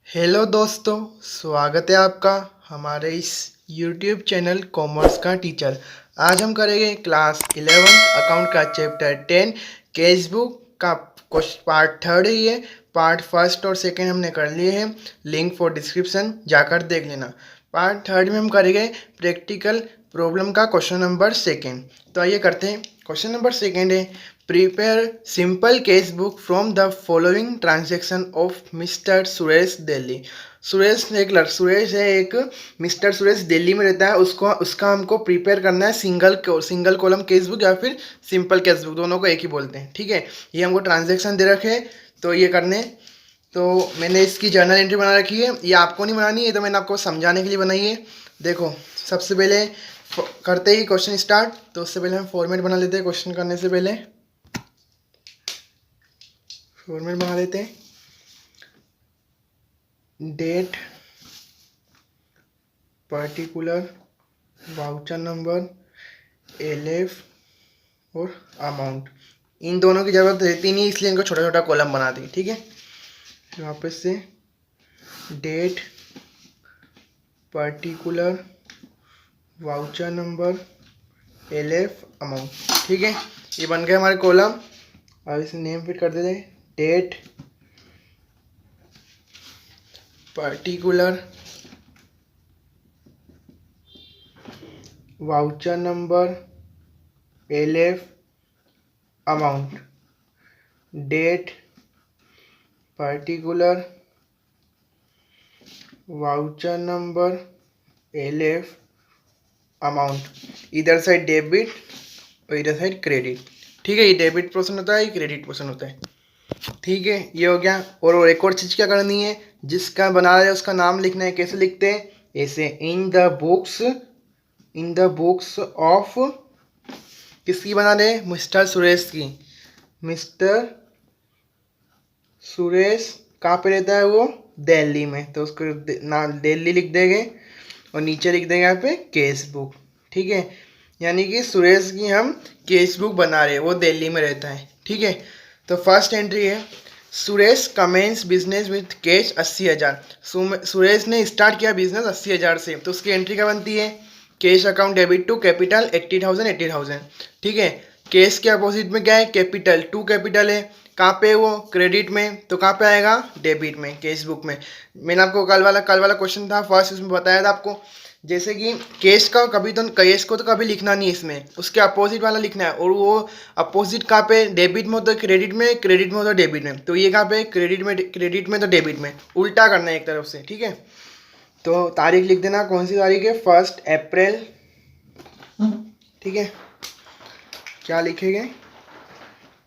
Hello दोस्तों, स्वागत है आपका हमारे इस यूट्यूब चैनल कॉमर्स का टीचर। आज हम करेंगे क्लास 11 अकाउंट का चैप्टर 10 कैश बुक का पार्ट थर्ड है। ये पार्ट फर्स्ट और सेकंड हमने कर लिए हैं, लिंक फॉर डिस्क्रिप्शन जाकर देख लेना। पार्ट थर्ड में हम करेंगे प्रैक्टिकल प्रॉब्लम का क्वेश्चन नंबर सेकंड। तो आइए करते हैं। क्वेश्चन नंबर सेकंड है, prepare simple cash book from the following transaction of mister Suresh Delhi. Suresh है एक, मिस्टर सुरेश दिल्ली में रहता है। उसका हमको प्रिपेयर करना है सिंगल कॉलम कैश बुक या फिर सिंपल कैश बुक, दोनों को एक ही बोलते हैं। ठीक है, ये हमको ट्रांजेक्शन दे रखे हैं तो ये करने। तो मैंने इसकी जर्नल एंट्री बना रखी है, ये आपको नहीं बनानी है, तो मैंने आपको समझाने के लिए बनाई है। देखो, सबसे पहले करते ही क्वेश्चन स्टार्ट, तो उससे पहले हम फॉर्मेट बना लेते हैं। क्वेश्चन करने से पहले फॉर्मेट बना लेते हैं। Date, particular, voucher number, LF और अमाउंट, इन दोनों की ज़रूरत रहती नहीं, इसलिए इनको छोटा छोटा कॉलम बना दी। ठीक है, वापस से date, particular, voucher number, LF, amount. ठीक है, ये बन गए हमारे कॉलम। अब इसे नेम फिट कर देते हैं। Date, particular, voucher number, LF, amount. Date, particular, voucher number, LF, amount. इधर साइड डेबिट और इधर साइड क्रेडिट। ठीक है, ये डेबिट पोर्शन होता है, ये क्रेडिट पोर्शन होता है। ठीक है, ये हो गया। और एक और चीज़ क्या करनी है, जिसका बना रहे हैं उसका नाम लिखना है। कैसे लिखते हैं? ऐसे, इन द बुक्स ऑफ, किसकी बना रहे हैं? मिस्टर सुरेश की। मिस्टर सुरेश कहाँ पे रहता है वो? दिल्ली में, तो उसको नाम दिल्ली लिख देंगे और नीचे लिख देंगे यहाँ पे कैश बुक। ठीक है, यानी कि सुरेश की हम कैश बुक बना रहे हैं, वो दिल्ली में रहता है। ठीक है, तो फर्स्ट एंट्री है, Suresh commence business with cash 80,000। Suresh ने स्टार्ट किया बिजनेस 80,000 से, तो उसकी एंट्री क्या बनती है? Cash account debit to capital 80,000। ठीक है, कैश के अपोजिट में क्या है? कैपिटल। टू कैपिटल है, कहाँ पे? वो क्रेडिट में, तो कहाँ पे आएगा? डेबिट में, कैश बुक में। मैंने आपको कल वाला क्वेश्चन था फर्स्ट, उसमें बताया था आपको, जैसे कि कैश को तो कभी लिखना नहीं है इसमें, उसके अपोजिट वाला लिखना है। और वो अपोजिट कहाँ पे? डेबिट में हो तो क्रेडिट में, क्रेडिट में हो तो डेबिट में। तो ये कहाँ पे? क्रेडिट में तो डेबिट में, उल्टा करना है एक तरफ से। ठीक है, तो तारीख लिख देना। कौन सी तारीख है? 1 अप्रैल। ठीक है, क्या लिखेंगे?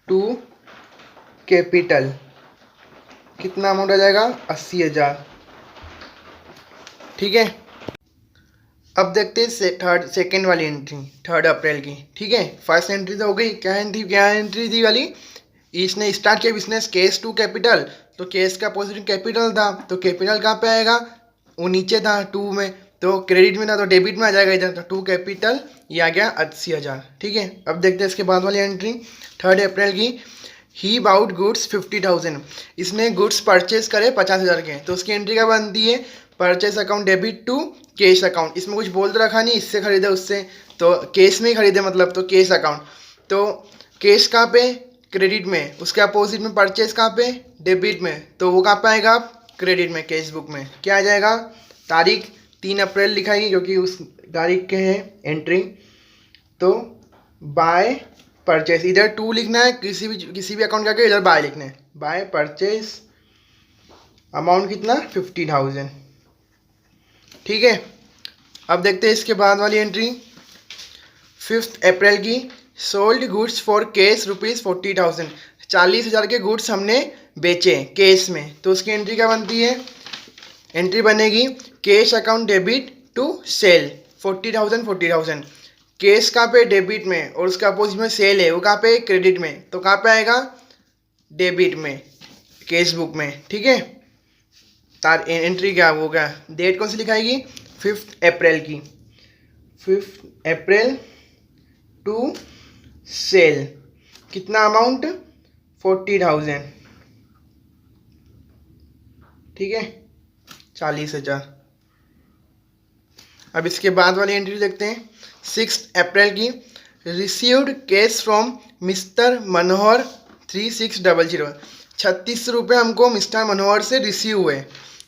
टू कैपिटल, कितना अमाउंट आ जाएगा? 80,000। ठीक है, अब देखते हैं सेकेंड वाली एंट्री, 3 अप्रैल की। ठीक है, फर्स्ट एंट्री तो हो गई। क्या एंट्री थी वाली? इसने स्टार्ट किया बिजनेस कैश टू कैपिटल, तो कैश का अपोजिट कैपिटल था, तो कैपिटल कहाँ पे आएगा? वो नीचे था टू में, तो क्रेडिट में था तो डेबिट में आ जाएगा इधर, तो टू कैपिटल, ये आ गया 80,000। ठीक है, अब देखते हैं इसके बाद वाली एंट्री 3 अप्रैल की। ही बाउट गुड्स 50,000, इसने गुड्स परचेज करे 50,000 के, तो उसकी एंट्री क्या बनती है? Purchase account debit to cash account. इसमें कुछ बोल तो रखा नहीं, इससे खरीदे उससे, तो कैश में ही खरीदे मतलब, तो कैश अकाउंट। तो कैश कहाँ पे? क्रेडिट में। उसके अपोजिट में परचेज कहाँ पे? डेबिट में, तो वो कहाँ पे आएगा? क्रेडिट में, कैश बुक में। क्या आ जाएगा? तारीख 3 अप्रैल लिखाएगी क्योंकि उस तारीख के है एंट्री। तो बाय परचेज, इधर टू लिखना है, किसी भी अकाउंट का, इधर बाय लिखना है। बाय परचेज, अमाउंट कितना? 50,000। ठीक है, अब देखते हैं इसके बाद वाली एंट्री 5 अप्रैल की। सोल्ड गुड्स फॉर कैश ₹40,000, 40,000 के गुड्स हमने बेचे कैश में, तो उसकी एंट्री क्या बनती है? एंट्री बनेगी cash account debit to sale 40,000। Cash कहाँ पे? डेबिट में, और उसका अपोजिट में सेल है, वो कहाँ पे? क्रेडिट में, तो कहाँ पे आएगा? डेबिट में, कैश बुक में। ठीक है, तार एंट्री क्या वो क्या डेट कौन सी लिखाएगी? 5 अप्रैल की। 5 अप्रैल टू सेल, कितना अमाउंट? 40,000। ठीक है, 40,000। अब इसके बाद वाली एंट्री देखते हैं। 6 अप्रैल की, रिसीव्ड कैश फ्रॉम मिस्टर मनोहर 3600। 36 रुपये हमको मिस्टर मनोहर से रिसीव हुए,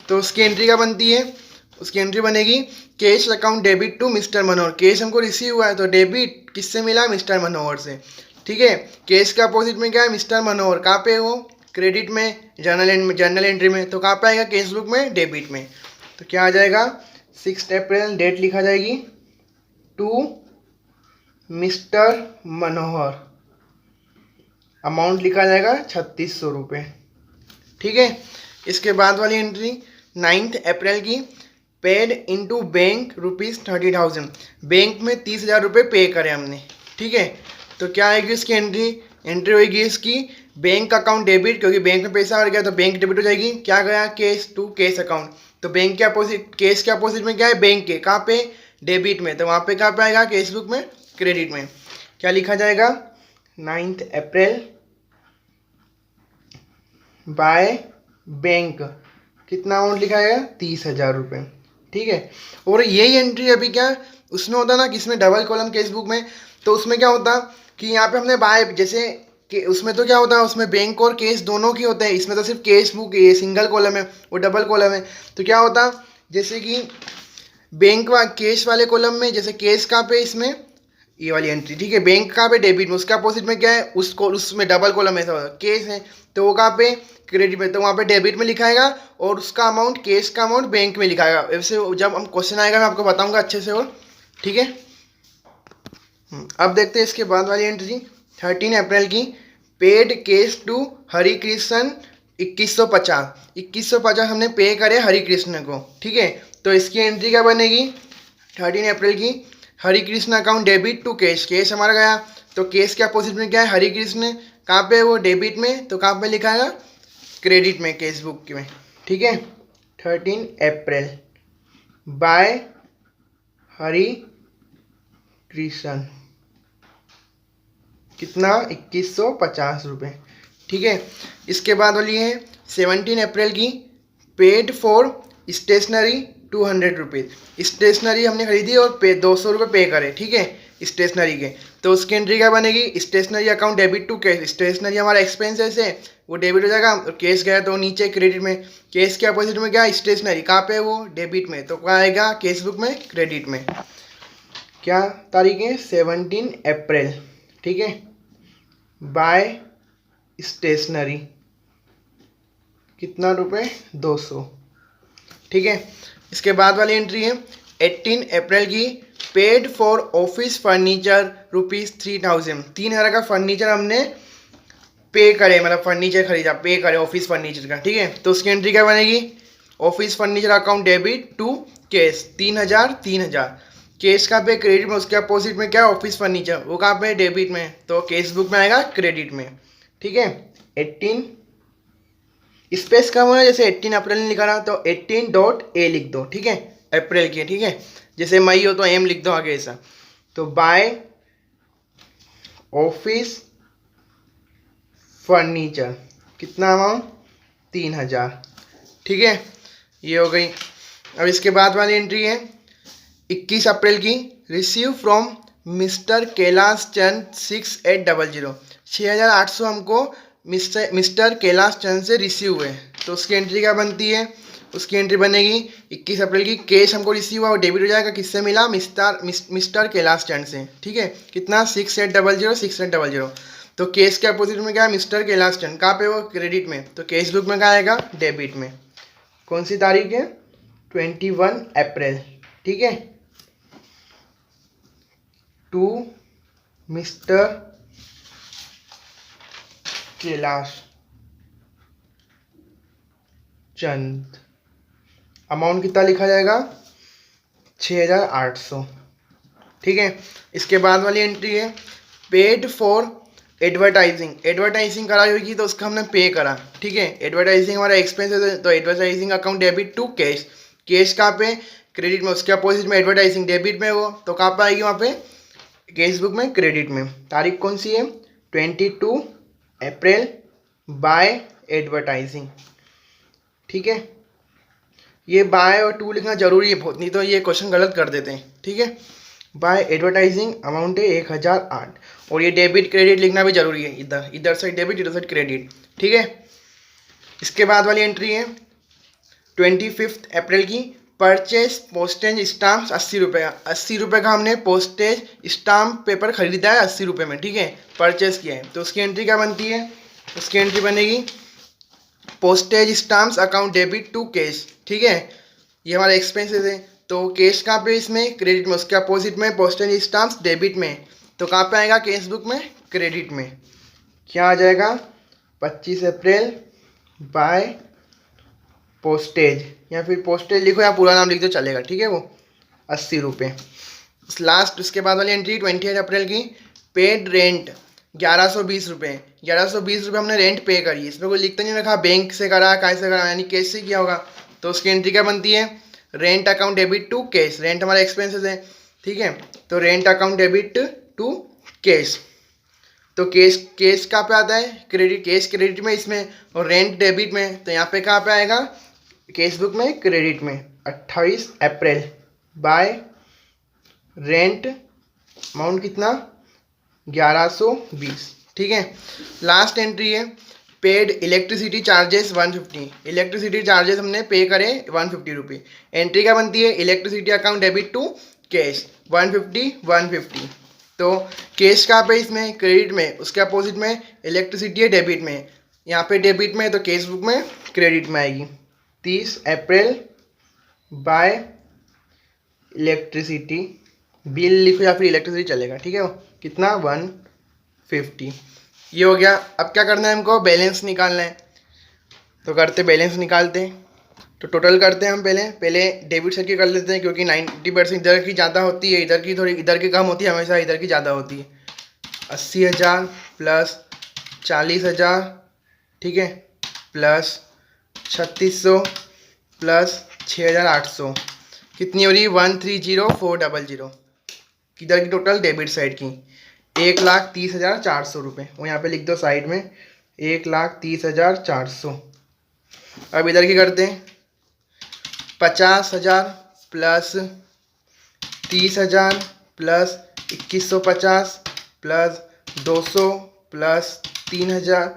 तो उसकी एंट्री क्या बनती है? उसकी एंट्री बनेगी cash account debit to mister Manohar. Cash हमको रिसीव हुआ है तो डेबिट किससे मिला? मिस्टर मनोहर से। ठीक है, कैश का अपोजिट में क्या है? मिस्टर मनोहर। कहाँ पे हो? क्रेडिट में, जर्नल एंट्री में। तो कहाँ पे आएगा? कैश बुक में, डेबिट में। तो क्या आ जाएगा? 6 अप्रैल डेट लिखा जाएगी टू मिस्टर मनोहर, अमाउंट लिखा जाएगा 3600 रुपये। ठीक है, इसके बाद वाली एंट्री 9 अप्रैल की, पेड इनटू बैंक ₹30,000। बैंक में 30,000 रुपये पे करे हमने। ठीक है, तो क्या आएगी इसकी एंट्री? एंट्री होगी इसकी बैंक अकाउंट डेबिट, क्योंकि बैंक में पैसा आ गया तो बैंक डेबिट हो जाएगी। क्या गया? Cash to cash account. तो बैंक के अपोजिट, कैश के अपोजिट में क्या है? बैंक के। कहाँ पे? डेबिट में। तो वहाँ पे कहाँ पे आएगा? कैश बुक में, क्रेडिट में। क्या लिखा जाएगा? 9 अप्रैल बाय बैंक, कितना अमाउंट लिखा जाएगा? 30,000 रुपये। ठीक है, और यही एंट्री अभी क्या उसमें होता ना कि इसमें डबल कॉलम केस बुक में, तो उसमें क्या होता कि यहाँ पे हमने बाय, जैसे कि उसमें तो क्या होता है, उसमें बैंक और केस दोनों की होते हैं। इसमें तो सिर्फ केस बुक ये सिंगल कॉलम है, वो डबल कॉलम है। तो क्या होता, जैसे कि बैंक केस वाले कॉलम में, जैसे केस कहाँ पे? इसमें ये वाली एंट्री। ठीक है, बैंक कहाँ पे? डेबिट में। उसका अपोजिट में क्या है? उसको उसमें डबल कॉलम ऐसा होता है, केस है, तो वो कहाँ पे? क्रेडिट में। तो वहाँ पे डेबिट में लिखाएगा और उसका अमाउंट, केस का अमाउंट बैंक में लिखाएगा। वैसे जब हम क्वेश्चन आएगा मैं आपको बताऊंगा अच्छे से। और ठीक है, अब देखते हैं इसके बाद वाली एंट्री 13 अप्रैल की, paid cash to Hari Krishna 2150। 2150 हमने पे करे हरि कृष्ण को। ठीक है, तो इसकी एंट्री क्या बनेगी? 13 अप्रैल की, Hari Krishna account debit to cash. Cash हमारा गया, तो कैश के अपोजिट में क्या है? हरि कृष्ण। कहाँ पे? वो डेबिट में। तो कहाँ पे लिखाएगा? क्रेडिट में, कैश बुक में। ठीक है, 13 अप्रैल बाय हरि कृष्ण, कितना? 2150 रुपये। ठीक है, इसके बाद वाली है 17 अप्रैल की, paid for stationery 200 rupees. Stationery हमने खरीदी और 200 रुपये पे करे। ठीक है, स्टेशनरी के। तो उसकी एंट्री क्या बनेगी? Stationery account debit to cash. Stationery हमारा एक्सपेंसेस है, वो डेबिट हो जाएगा, और कैश गया तो नीचे क्रेडिट में। कैश के अपोजिट में क्या? स्टेशनरी। कहाँ पे? वो डेबिट में। तो क्या आएगा? कैश बुक में, क्रेडिट में। क्या तारीख है? 17 अप्रैल। ठीक है, बाय स्टेशनरी, कितना रुपए? 200। ठीक है, इसके बाद वाली एंट्री है 18 अप्रैल की, पेड फॉर ऑफिस फर्नीचर ₹3000। 3,000 का फर्नीचर हमने पे करे, मतलब फर्नीचर खरीदा, पे करे ऑफिस फर्नीचर का। ठीक है, तो उसकी एंट्री क्या बनेगी? Office furniture account debit to cash 3,000। Cash कहाँ पे? क्रेडिट में। उसके अपोजिट में क्या है? ऑफिस फर्नीचर, वो कहाँ पे? डेबिट में। तो कैश बुक में आएगा, क्रेडिट में। ठीक है, 18 स्पेस कम है, जैसे 18 अप्रैल ने लिखा रहा तो 18.a लिख दो। ठीक है, अप्रैल की। ठीक है, जैसे मई हो तो एम लिख दो आगे ऐसा। तो बाय ऑफिस फर्नीचर, कितना अमाउंट? 3,000। ठीक है, ये हो गई। अब इसके बाद वाली एंट्री है 21 अप्रैल की, रिसीव फ्रॉम मिस्टर कैलाश चंद 6800। 6,800 हमको मिस्टर कैलाश चंद से रिसीव हुए। तो उसकी एंट्री क्या बनती है? उसकी एंट्री बनेगी 21 अप्रैल की, कैश हमको रिसीव हुआ और डेबिट हो जाएगा, किससे मिला? मिस्टर कैलाश चंद से। ठीक है, कितना? 6800। तो कैश के अपोजिट में क्या है? मिस्टर कैलाश चंद। कहाँ पे? वो क्रेडिट में। तो कैश बुक में क्या आएगा? डेबिट में। कौन सी तारीख है? 21 अप्रैल। ठीक है, to mister Kailash Chand, amount कितना लिखा जाएगा? 6,800। ठीक है, इसके बाद वाली एंट्री है पेड फॉर एडवर्टाइजिंग। एडवर्टाइजिंग कराई होगी तो उसका हमने पे करा। ठीक है, एडवर्टाइजिंग हमारा एक्सपेंस है, तो advertising account debit to cash. Cash कहाँ पे? क्रेडिट में। उसके अपोजिट में एडवर्टाइजिंग डेबिट में, वो तो कहाँ पे आएगी? वहाँ पे कैश बुक में, क्रेडिट में। तारीख कौन सी है? 22 अप्रैल बाय एडवर्टाइजिंग। ठीक है, ये बाय और टू लिखना जरूरी है बहुत, नहीं तो ये क्वेश्चन गलत कर देते हैं, ठीक है। बाय एडवर्टाइजिंग अमाउंट है 1008, और ये डेबिट क्रेडिट लिखना भी जरूरी है, इधर इधर साइड डेबिट इधर साइड क्रेडिट, ठीक है। इसके बाद वाली एंट्री है 25 अप्रैल की, परचेज पोस्टेज स्टाम्प 80 रुपये, 80 रुपये का हमने पोस्टेज स्टाम्प पेपर खरीदा है 80 रुपये में, ठीक है, परचेज किया है। तो उसकी एंट्री क्या बनती है, उसकी एंट्री बनेगी postage stamps account debit to cash, ठीक है। ये हमारा एक्सपेंसेस है, तो कैश कहाँ पे, इसमें क्रेडिट में, उसके अपोजिट में पोस्टेज स्टाम्प्स डेबिट में, तो कहाँ पे आएगा, कैश बुक में क्रेडिट में। क्या आ जाएगा 25 अप्रैल बाय पोस्टेज, या फिर पोस्टेज लिखो या पूरा नाम लिख दो चलेगा, ठीक है, वो 80 रुपये। लास्ट उसके बाद वाली एंट्री 28 अप्रैल की, पेड रेंट 1120 रुपये, 1120 रुपये हमने रेंट पे करी, इसमें कोई लिखता नहीं रखा बैंक से करा कैसे करा, यानी कैश से किया होगा। तो उसकी एंट्री क्या बनती है, rent account debit to cash, rent हमारा एक्सपेंसेस है, ठीक है, तो rent account debit to cash. तो कैश कैश कहाँ पे आता है, क्रेडिट, कैश क्रेडिट में इसमें, और रेंट डेबिट में, तो यहाँ पे कहाँ पे आएगा, कैश बुक में क्रेडिट में। 28 अप्रैल बाय रेंट अमाउंट कितना 1120, ठीक है। लास्ट एंट्री है paid electricity charges 150, electricity charges हमने पे करे 150 रुपये। एंट्री क्या बनती है, electricity account debit to cash 150 150। तो कैश कहाँ पे, इसमें क्रेडिट में, उसके अपोजिट में इलेक्ट्रिसिटी है डेबिट में, यहाँ पे डेबिट में, तो कैश बुक में क्रेडिट में आएगी। 30 अप्रैल बाय इलेक्ट्रिसिटी, बिल लिखो या फिर इलेक्ट्रिसिटी चलेगा, ठीक है, वो कितना 150। ये हो गया। अब क्या करना है हमको, बैलेंस निकालना है, तो करते बैलेंस निकालते हैं। तो टोटल करते हैं हम, पहले पहले डेबिट साइड की कर लेते हैं, क्योंकि 90% इधर की ज़्यादा होती है, इधर की थोड़ी, इधर की कम होती है, हमेशा इधर की ज़्यादा होती है। 80,000 प्लस 40,000, ठीक है, प्लस 3600 प्लस 6,800, कितनी हो रही है 130,400, किधर की टोटल डेबिट साइड की 1,30,400 रुपये, वो यहाँ पे लिख दो साइड में 1,30,400। अब इधर की करते हैं 50,000 plus 30,000 plus 2,150 plus 200 plus 3,000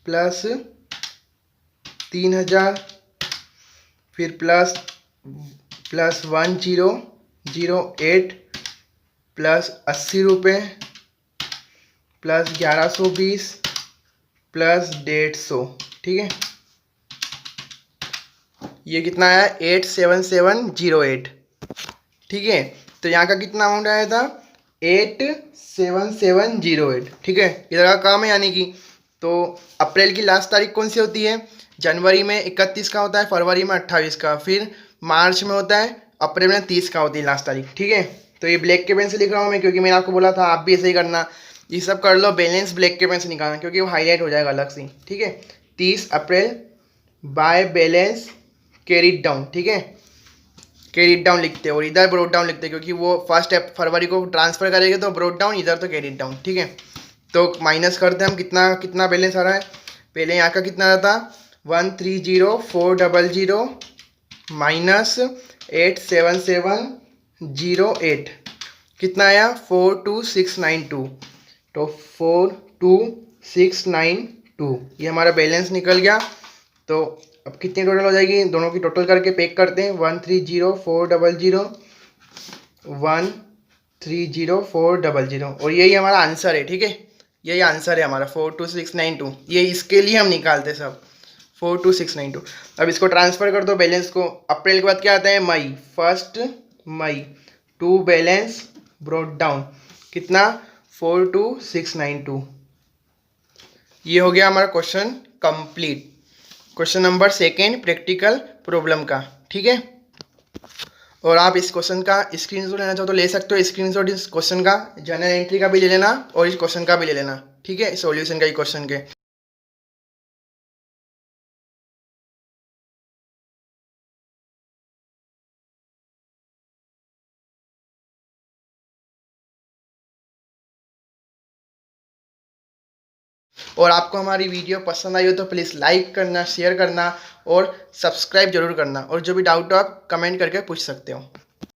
plus 3,000, फिर प्लस 1008 प्लस 80 रुपये प्लस 1120 प्लस 150, ठीक है। ये कितना आया 87708, ठीक है। तो यहाँ का कितना अमाउंट आया था 87708, ठीक है। इधर का काम है, यानी कि तो अप्रैल की लास्ट तारीख कौन सी होती है, जनवरी में 31 का होता है, फरवरी में 28 का, फिर मार्च में होता है, अप्रैल में 30 का होती है लास्ट तारीख, ठीक है। तो ये ब्लैक के पेन से लिख रहा हूँ मैं, क्योंकि मैंने आपको बोला था आप भी ऐसे ही करना, ये सब कर लो, बैलेंस ब्लैक के पेन से निकालना, क्योंकि वो हाईलाइट हो जाएगा अलग से, ठीक है। 30 अप्रैल बाय बैलेंस कैरिड डाउन, ठीक है, कैरिड डाउन लिखते हैं, और इधर ब्रोड डाउन लिखते हैं, क्योंकि वो फर्स्ट फरवरी को ट्रांसफर करेंगे तो ब्रोड डाउन, इधर तो कैरिड डाउन, ठीक है। तो माइनस करते हैं हम, कितना कितना बैलेंस आ रहा है, पहले यहाँ का कितना आ रहा था 130,400 माइनस 87708, कितना आया 42692, तो 42692 ये हमारा बैलेंस निकल गया। तो अब कितनी टोटल हो जाएगी, दोनों की टोटल करके पैक करते हैं 130,400 और यही हमारा आंसर है, ठीक है, यही आंसर है हमारा 42692, ये इसके लिए हम निकालते सब 42692। अब इसको ट्रांसफर कर दो बैलेंस को, अप्रैल के बाद क्या आता है मई, 1 मई टू बैलेंस ब्रॉट डाउन, कितना 42692। ये हो गया हमारा question complete, question number 2 practical problem का, ठीक है। और आप इस क्वेश्चन का स्क्रीनशॉट लेना चाहो तो ले सकते हो, स्क्रीनशॉट इस क्वेश्चन का, जनरल एंट्री का भी ले लेना और इस क्वेश्चन का भी ले लेना, ठीक है, सॉल्यूशन का, इस क्वेश्चन के। और आपको हमारी वीडियो पसंद आई हो तो प्लीज़ लाइक करना, शेयर करना और सब्सक्राइब जरूर करना, और जो भी डाउट हो आप कमेंट करके पूछ सकते हो।